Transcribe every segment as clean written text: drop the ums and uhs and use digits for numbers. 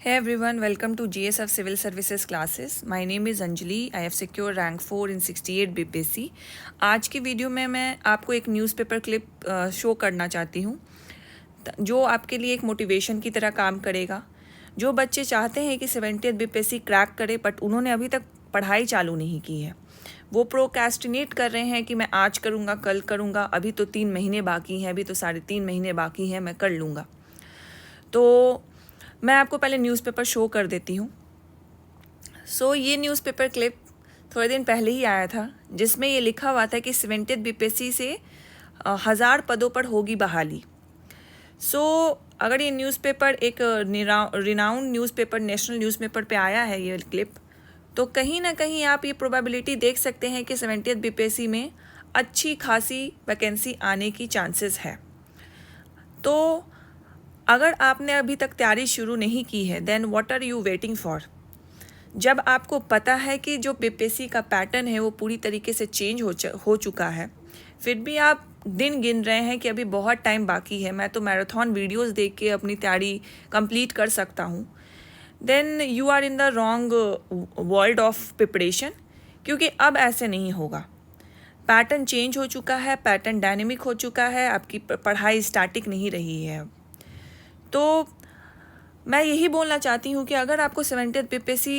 Hey everyone, welcome to GSF Civil Services classes. My name is Anjali. I have secured rank 4 in 68 BPSC. आज की video में मैं आपको एक newspaper clip show करना चाहती हूँ जो आपके लिए एक मोटिवेशन की तरह काम करेगा। जो बच्चे चाहते हैं कि 70th BPSC क्रैक करे बट उन्होंने अभी तक पढ़ाई चालू नहीं की है, वो प्रोक्रेस्टिनेट कर रहे हैं कि मैं आज करूँगा, कल करूँगा, अभी तो 3 महीने बाकी हैं, अभी तो 3.5 महीने बाकी हैं, मैं कर लूँगा। तो मैं आपको पहले न्यूज़पेपर शो कर देती हूँ। ये न्यूज़पेपर क्लिप थोड़े दिन पहले ही आया था, जिसमें ये लिखा हुआ था कि 70th BPSC से 1000 पदों पर होगी बहाली। अगर ये न्यूज़पेपर एक रिनाउंड न्यूज़पेपर, नेशनल न्यूज़पेपर पे आया है ये क्लिप, तो कहीं ना कहीं आप ये प्रोबेबिलिटी देख सकते हैं कि 70th BPSC में अच्छी खासी वैकेंसी आने की चांसेस है। तो अगर आपने अभी तक तैयारी शुरू नहीं की है, then what are you waiting for? जब आपको पता है कि जो बीपीएससी का पैटर्न है वो पूरी तरीके से चेंज हो चुका है, फिर भी आप दिन गिन रहे हैं कि अभी बहुत टाइम बाकी है, मैं तो मैराथन वीडियोस देख के अपनी तैयारी कंप्लीट कर सकता हूँ, then you are in the wrong world of preparation. क्योंकि अब ऐसे नहीं होगा। पैटर्न चेंज हो चुका है, पैटर्न डायनेमिक हो चुका है, आपकी पढ़ाई स्टैटिक नहीं रही है। तो मैं यही बोलना चाहती हूँ कि अगर आपको 70th BPSC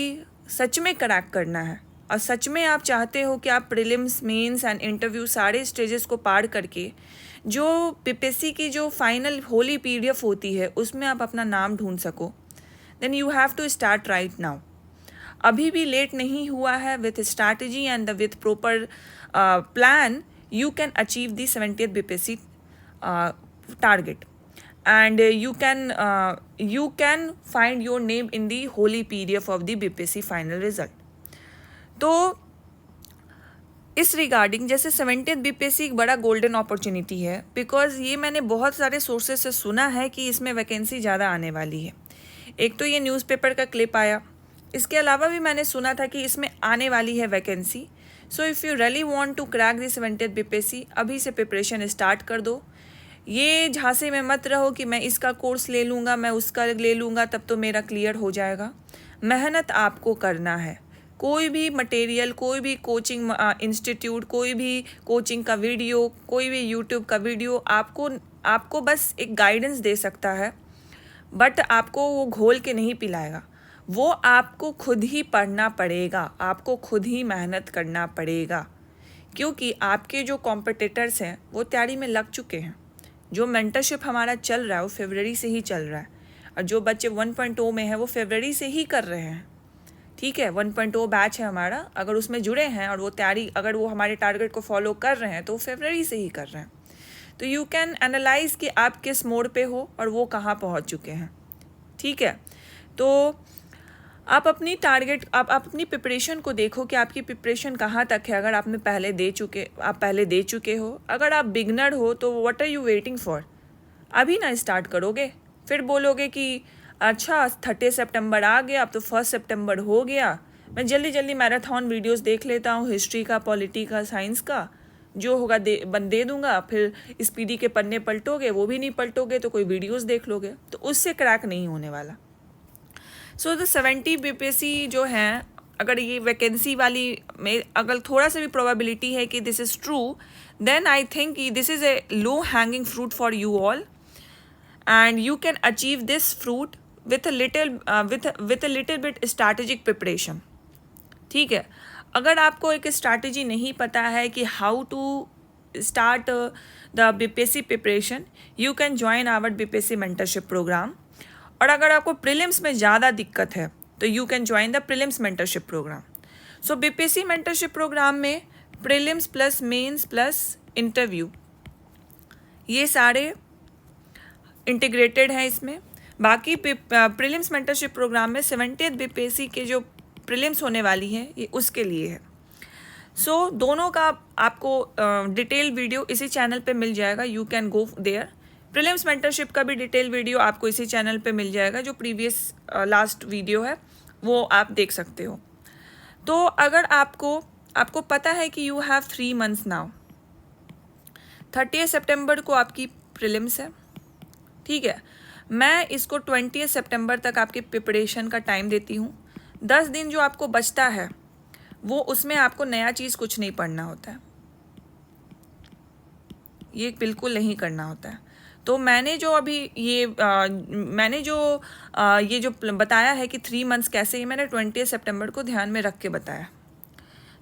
सच में क्रैक करना है और सच में आप चाहते हो कि आप प्रीलिम्स, मेंस एंड इंटरव्यू सारे स्टेजेस को पार करके जो बीपीएससी की जो फाइनल होली PDF होती है उसमें आप अपना नाम ढूंढ सको, then you have to start right now. अभी भी लेट नहीं हुआ है। With strategy and with proper plan you can achieve the 70th BPSC target, and you can find your name in the holy PDF of the BPSC final result. तो इस regarding जैसे 70th BPSC एक बड़ा golden opportunity है, because ये मैंने बहुत सारे सोर्सेस से सुना है कि इसमें वैकेंसी ज़्यादा आने वाली है। एक तो ये न्यूज़पेपर का क्लिप आया, इसके अलावा भी मैंने सुना था कि इसमें आने वाली है vacancy. So if you really want to crack the 70th BPSC, अभी से प्रिपरेशन स्टार्ट कर दो। ये झांसे में मत रहो कि मैं इसका कोर्स ले लूँगा, मैं उसका ले लूँगा, तब तो मेरा क्लियर हो जाएगा। मेहनत आपको करना है। कोई भी मटेरियल, कोई भी कोचिंग इंस्टीट्यूट, कोई भी कोचिंग का वीडियो, कोई भी यूट्यूब का वीडियो आपको बस एक गाइडेंस दे सकता है, बट आपको वो घोल के नहीं पिलाएगा। वो आपको खुद ही पढ़ना पड़ेगा, आपको खुद ही मेहनत करना पड़ेगा, क्योंकि आपके जो कॉम्पिटिटर्स हैं वो तैयारी में लग चुके हैं। जो मेंटरशिप हमारा चल रहा है वो फरवरी से ही चल रहा है, और जो बच्चे 1.0 में हैं वो फरवरी से ही कर रहे हैं। ठीक है, 1.0 बैच है हमारा, अगर उसमें जुड़े हैं और वो तैयारी, अगर वो हमारे टारगेट को फॉलो कर रहे हैं तो फरवरी से ही कर रहे हैं। तो यू कैन एनालाइज कि आप किस मोड पे हो और वो कहाँ पहुँच चुके हैं। ठीक है, तो आप अपनी प्रिपरेशन को देखो कि आपकी प्रिपरेशन कहाँ तक है। अगर आप पहले दे चुके हो, अगर आप बिगनर हो तो what are you waiting for? अभी ना स्टार्ट करोगे, फिर बोलोगे कि अच्छा 30 सितंबर आ गया, अब तो 1 सितंबर हो गया, मैं जल्दी मैराथन वीडियोस देख लेता हूँ, हिस्ट्री का, पॉलिटी का, साइंस का, जो होगा दे दूंगा। फिर स्पीडी के पन्ने पलटोगे, वो भी नहीं पलटोगे तो कोई वीडियोस देख लोगे, तो उससे क्रैक नहीं होने वाला। सो द 70 BPSC जो हैं, अगर ये वैकेंसी वाली में अगर थोड़ा सा भी प्रोबेबिलिटी है कि this is true, then I think this is a low hanging fruit for you all, and you can achieve this fruit with a little bit strategic preparation. ठीक है, अगर आपको एक स्ट्रैटेजी नहीं पता है कि how to start the BPSC preparation, you can join our BPSC mentorship programme. और अगर आपको प्रीलिम्स में ज़्यादा दिक्कत है तो you can join the prelims mentorship programme. So BPSC mentorship programme में prelims plus mains plus interview, ये सारे इंटीग्रेटेड हैं इसमें। बाकी प्रीलिम्स मेंटरशिप प्रोग्राम में 70th BPSC के जो प्रीलिम्स होने वाली है ये उसके लिए है। सो दोनों का आपको डिटेल वीडियो इसी चैनल पे मिल जाएगा, you can go there. Prelims mentorship का भी डिटेल वीडियो आपको इसी चैनल पे मिल जाएगा, जो प्रीवियस लास्ट वीडियो है वो आप देख सकते हो। तो अगर आपको पता है कि यू हैव 3 months नाउ, 30 सितंबर को आपकी प्रीलिम्स है। ठीक है, मैं इसको 20 सितंबर तक आपके प्रिपरेशन का टाइम देती हूँ। 10 दिन जो आपको बचता है वो उसमें आपको नया चीज़ कुछ नहीं पढ़ना होता है, ये बिल्कुल नहीं करना होता है। तो मैंने जो अभी ये ये जो बताया है कि 3 मंथ्स कैसे, ये मैंने 20 सितंबर को ध्यान में रख के बताया,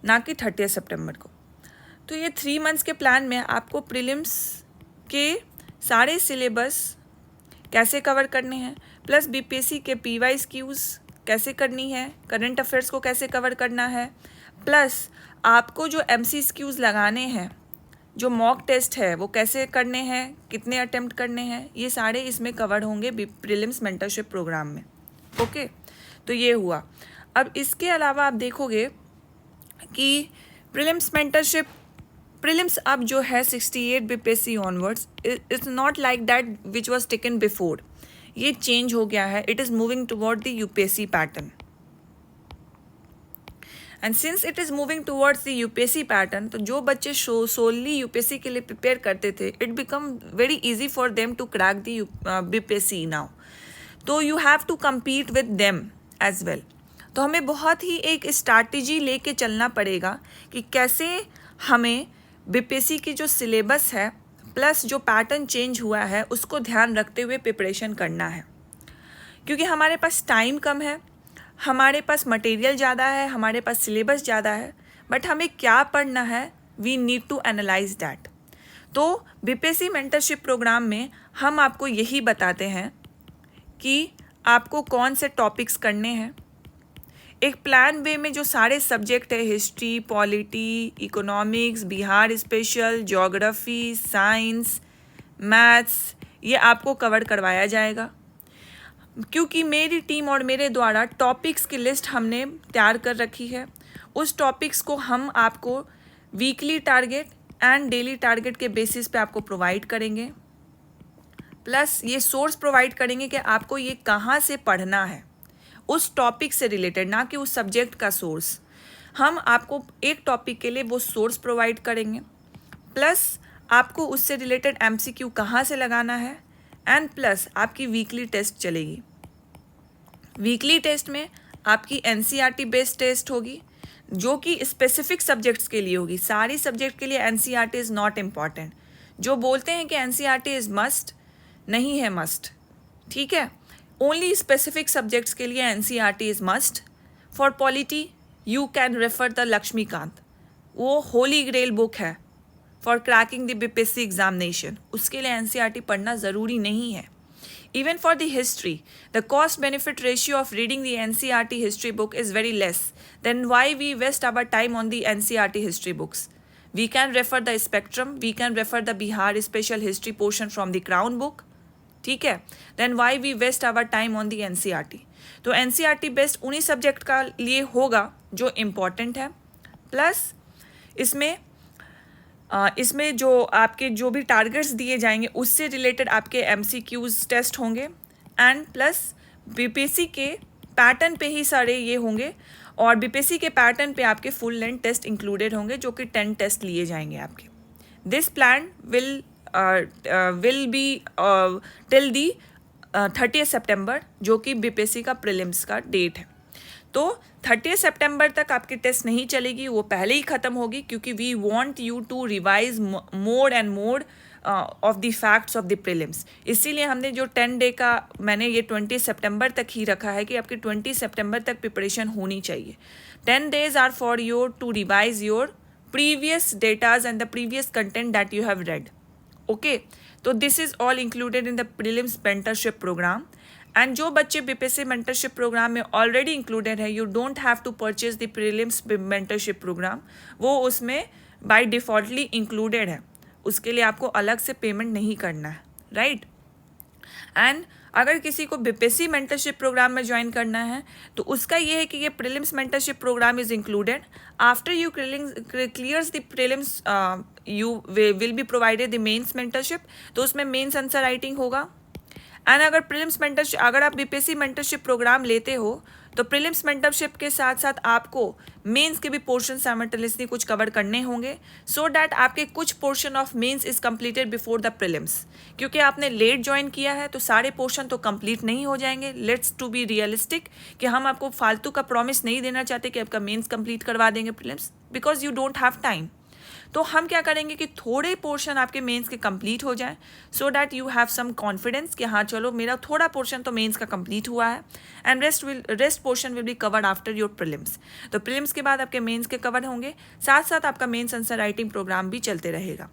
ना कि 30 सितंबर को। तो ये 3 मंथ्स के प्लान में आपको प्रीलिम्स के सारे सिलेबस कैसे कवर करने हैं, प्लस बीपीएससी के पीवाईज क्यूज़ कैसे करनी है, करंट अफेयर्स को कैसे कवर करना है, प्लस आपको जो MCQs लगाने हैं, जो मॉक टेस्ट है वो कैसे करने हैं, कितने अटेम्प्ट करने हैं, ये सारे इसमें कवर होंगे प्रीलिम्स मेंटरशिप प्रोग्राम में। ओके, तो ये हुआ। अब इसके अलावा आप देखोगे कि प्रीलिम्स अब जो है 68 BPSC onwards, it's not like that which was taken before, ये चेंज हो गया है। It is moving toward the UPSC pattern, and since it is moving towards the UPSC pattern, तो जो बच्चे सोलली यूपीएससी के लिए प्रिपेयर करते थे, it become very easy for them to crack the BPSC now. तो you have to compete with them as well. तो हमें बहुत ही एक स्ट्रैटेजी लेके चलना पड़ेगा कि कैसे हमें बीपीएससी की जो सिलेबस है प्लस जो पैटर्न चेंज हुआ है उसको ध्यान रखते हुए प्रिपरेशन करना है, क्योंकि हमारे पास टाइम कम है, हमारे पास मटेरियल ज़्यादा है, हमारे पास सिलेबस ज़्यादा है, बट हमें क्या पढ़ना है, we need to analyse that. तो बीपीएससी मेंटरशिप प्रोग्राम में हम आपको यही बताते हैं कि आपको कौन से टॉपिक्स करने हैं, एक प्लान वे में जो सारे सब्जेक्ट है, history, polity, economics, Bihar special, geography, science, maths, ये आपको कवर करवाया जाएगा। क्योंकि मेरी टीम और मेरे द्वारा टॉपिक्स की लिस्ट हमने तैयार कर रखी है, उस टॉपिक्स को हम आपको weekly target and daily target के बेसिस पे आपको प्रोवाइड करेंगे, प्लस ये सोर्स प्रोवाइड करेंगे कि आपको ये कहाँ से पढ़ना है, उस टॉपिक से रिलेटेड, ना कि उस सब्जेक्ट का सोर्स। हम आपको एक टॉपिक के लिए वो सोर्स प्रोवाइड करेंगे, प्लस आपको उससे रिलेटेड MCQ कहाँ से लगाना है, एंड प्लस आपकी वीकली टेस्ट चलेगी। वीकली टेस्ट में आपकी NCERT बेस्ड टेस्ट होगी, जो कि स्पेसिफिक सब्जेक्ट्स के लिए होगी। सारी सब्जेक्ट के लिए NCERT इज़ नॉट इम्पॉर्टेंट। जो बोलते हैं कि NCERT इज़ मस्ट, नहीं है मस्ट, ठीक है। ओनली स्पेसिफिक सब्जेक्ट्स के लिए NCERT is must. For polity you can refer the Laxmikanth, वो होली ग्रेल बुक है for cracking the BPSC examination, उसके लिए NCERT पढ़ना ज़रूरी नहीं है। Even for the history, the cost-benefit ratio of reading the NCERT history book is very less. Then why we waste our time on the NCERT history books? We can refer the Spectrum, we can refer the Bihar special history portion from the Crown book. ठीक है, then why we waste our time on the NCERT? तो NCERT based उन्हीं subject का लिए होगा जो important है, plus इसमें जो आपके जो भी टारगेट्स दिए जाएंगे उससे रिलेटेड आपके MCQs टेस्ट होंगे, एंड प्लस बीपीएससी के पैटर्न पे ही सारे ये होंगे, और बीपीएससी के पैटर्न पे आपके फुल लेंथ टेस्ट इंक्लूडेड होंगे, जो कि 10 टेस्ट लिए जाएंगे आपके। This plan will be till the 30 सितंबर, जो कि बीपीएससी का प्रीलिम्स का डेट है। तो 30 सितंबर तक आपकी टेस्ट नहीं चलेगी, वो पहले ही ख़त्म होगी, क्योंकि we want you to revise more and more of the facts of the prelims. इसीलिए हमने जो 10 डे का मैंने ये 20 सितंबर तक ही रखा है कि आपकी 20 सितंबर तक प्रिपरेशन होनी चाहिए। 10 days are for your to revise your previous datas and the previous content that you have read. Okay, तो this is all included in the prelims mentorship programme. And जो बच्चे बीपीएससी मेंटरशिप प्रोग्राम में already included है, you don't have to purchase the prelims mentorship programme, वो उसमें bye डिफ़ॉल्टली included है, उसके लिए आपको अलग से पेमेंट नहीं करना है, राइट। एंड अगर किसी को बीपीएससी मेंटरशिप प्रोग्राम में ज्वाइन करना है तो उसका ये है कि ये prelims mentorship programme is included. After you clears the prelims you will be provided the mains mentorship, तो उसमें मेंस आंसर राइटिंग होगा, एंड अगर प्रीलिम्स मेंटरशिप, अगर आप बीपीएससी मेंटरशिप प्रोग्राम लेते हो तो प्रीलिम्स मेंटरशिप के साथ साथ आपको मेंस के भी पोर्शन साइमल्टेनियसली कुछ कवर करने होंगे, सो दैट आपके कुछ portion of mains is completed before the prelims. क्योंकि आपने लेट ज्वाइन किया है तो सारे पोर्शन तो कंप्लीट नहीं हो जाएंगे। लेट्स टू बी रियलिस्टिक कि हम आपको फालतू का प्रॉमिस नहीं देना चाहते कि आपका मेंस कंप्लीट करवा देंगे prelims, because you don't have time. तो हम क्या करेंगे कि थोड़े पोर्शन आपके मेंस के कंप्लीट हो जाए, so that you have some confidence कि हाँ चलो मेरा थोड़ा पोर्शन तो मेंस का कंप्लीट हुआ है, and rest portion will be covered after your prelims. तो प्रीलिम्स के बाद आपके मेंस के कवर होंगे, साथ साथ आपका मेंस आंसर राइटिंग प्रोग्राम भी चलते रहेगा।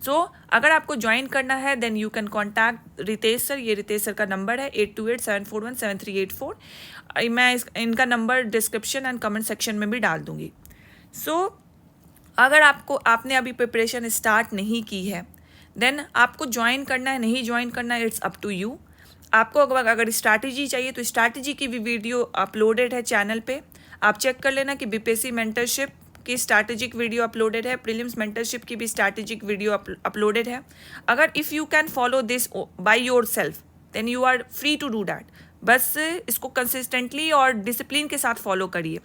सो अगर आपको ज्वाइन करना है then you can contact Ritesh sir. ये रितेश सर का नंबर है 8287417384। मैं इनका number description and comment section में भी डाल दूंगी। सो अगर आपने अभी प्रिपरेशन स्टार्ट नहीं की है देन आपको ज्वाइन करना है नहीं ज्वाइन करना है, इट्स अप टू यू। आपको अगर स्ट्रैटेजी चाहिए तो स्ट्रैटेजी की भी वीडियो अपलोडेड है चैनल पे, आप चेक कर लेना कि बीपीएससी मेंटरशिप की स्ट्रैटेजिक वीडियो अपलोडेड है, प्रीलिम्स मेंटरशिप की भी स्ट्रैटेजिक वीडियो अपलोडेड है। अगर if you can follow this by yourself then you are free to do that. बस इसको कंसिस्टेंटली और डिसिप्लिन के साथ फॉलो करिए।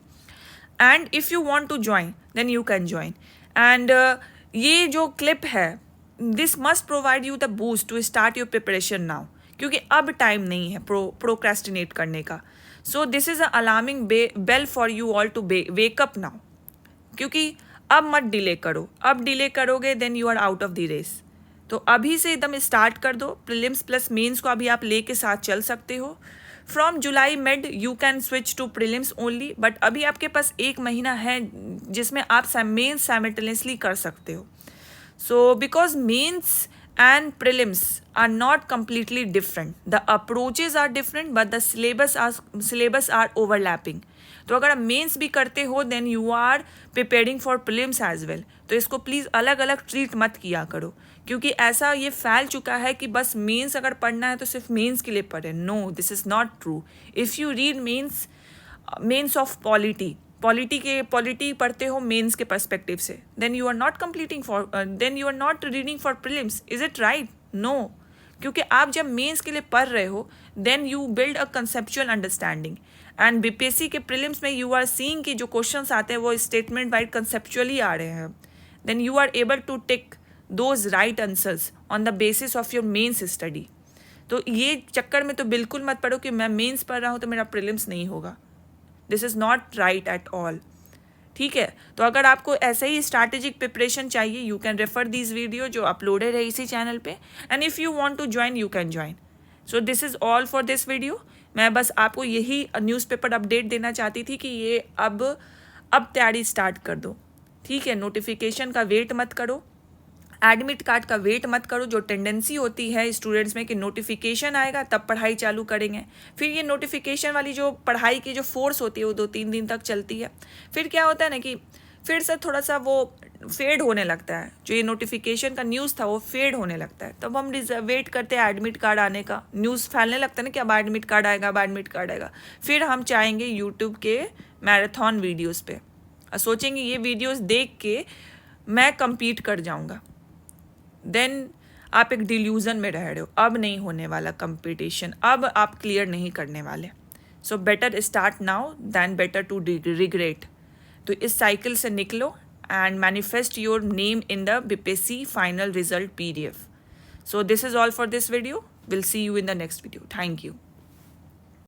And if you want to join then you can join. And ये जो क्लिप है this must provide you the boost to start your preparation now, क्योंकि अब टाइम नहीं है प्रोक्रेस्टिनेट करने का। So this is a alarming bell for you all to wake up now, क्योंकि अब मत डिले करो। अब डिले करोगे then you are out of the race. तो अभी से एकदम स्टार्ट कर दो। प्रीलिम्स प्लस मेंस को अभी आप लेके साथ चल सकते हो। From July mid you can switch to prelims only, but अभी आपके पास 1 महीना है जिसमें आप मेंस साइमल्टेनियसली कर सकते हो। So because mains and prelims are not completely different, the approaches are different but the syllabus are overlapping। तो अगर आप मेंस भी करते हो then you are preparing for prelims as well. तो इसको प्लीज़ अलग अलग ट्रीट मत किया करो, क्योंकि ऐसा ये फैल चुका है कि बस मेंस अगर पढ़ना है तो सिर्फ मेंस के लिए पढ़े। No, this is not true. If you read mains of polity पढ़ते हो मेंस के पर्सपेक्टिव से, then you are not then you are not reading for prelims. Is it right? No, क्योंकि आप जब मेंस के लिए पढ़ रहे हो then you build a conceptual understanding. And BPSC के प्रीलिम्स में यू आर सीइंग कि जो क्वेश्चंस आते हैं वो स्टेटमेंट वाइज कंसेप्चुअली आ रहे हैं, then you are able to tick those right answers on the basis of your mains study. तो ये चक्कर में तो बिल्कुल मत पढ़ो कि मैं मेंस पढ़ रहा हूँ तो मेरा प्रीलिम्स नहीं होगा। This is not right at all. ठीक है, तो अगर आपको ऐसे ही स्ट्रैटेजिक प्रिपरेशन चाहिए you can refer this video जो अपलोडेड है इसी चैनल पे, and if you want to join you can join. So this is all for this video. मैं बस आपको यही न्यूज़पेपर अपडेट देना चाहती थी कि ये अब तैयारी स्टार्ट कर दो। ठीक है, नोटिफिकेशन का वेट मत करो, एडमिट कार्ड का वेट मत करो। जो टेंडेंसी होती है स्टूडेंट्स में कि नोटिफिकेशन आएगा तब पढ़ाई चालू करेंगे, फिर ये नोटिफिकेशन वाली जो पढ़ाई की जो फोर्स होती है वो 2-3 दिन तक चलती है। फिर क्या होता है ना कि फिर से थोड़ा सा वो फेड होने लगता है, जो ये नोटिफिकेशन का न्यूज़ था वो फेड होने लगता है। तब हम वेट करते हैं एडमिट कार्ड आने का, न्यूज़ फैलने लगता है ना कि अब एडमिट कार्ड आएगा, अब एडमिट कार्ड आएगा। फिर हम चाहेंगे यूट्यूब के मैराथन वीडियोज़ पे, सोचेंगे ये वीडियोज़ देख के मैं कम्पीट कर जाऊँगा। देन आप एक डिल्यूज़न में रह रहे हो, अब नहीं होने वाला कंपटीशन, अब आप क्लियर नहीं करने वाले। So better start now than better to regret. तो इस साइकिल से निकलो and manifest your name in the BPSC final result PDF। So this is all for this video. Will see you in the next video. Thank you.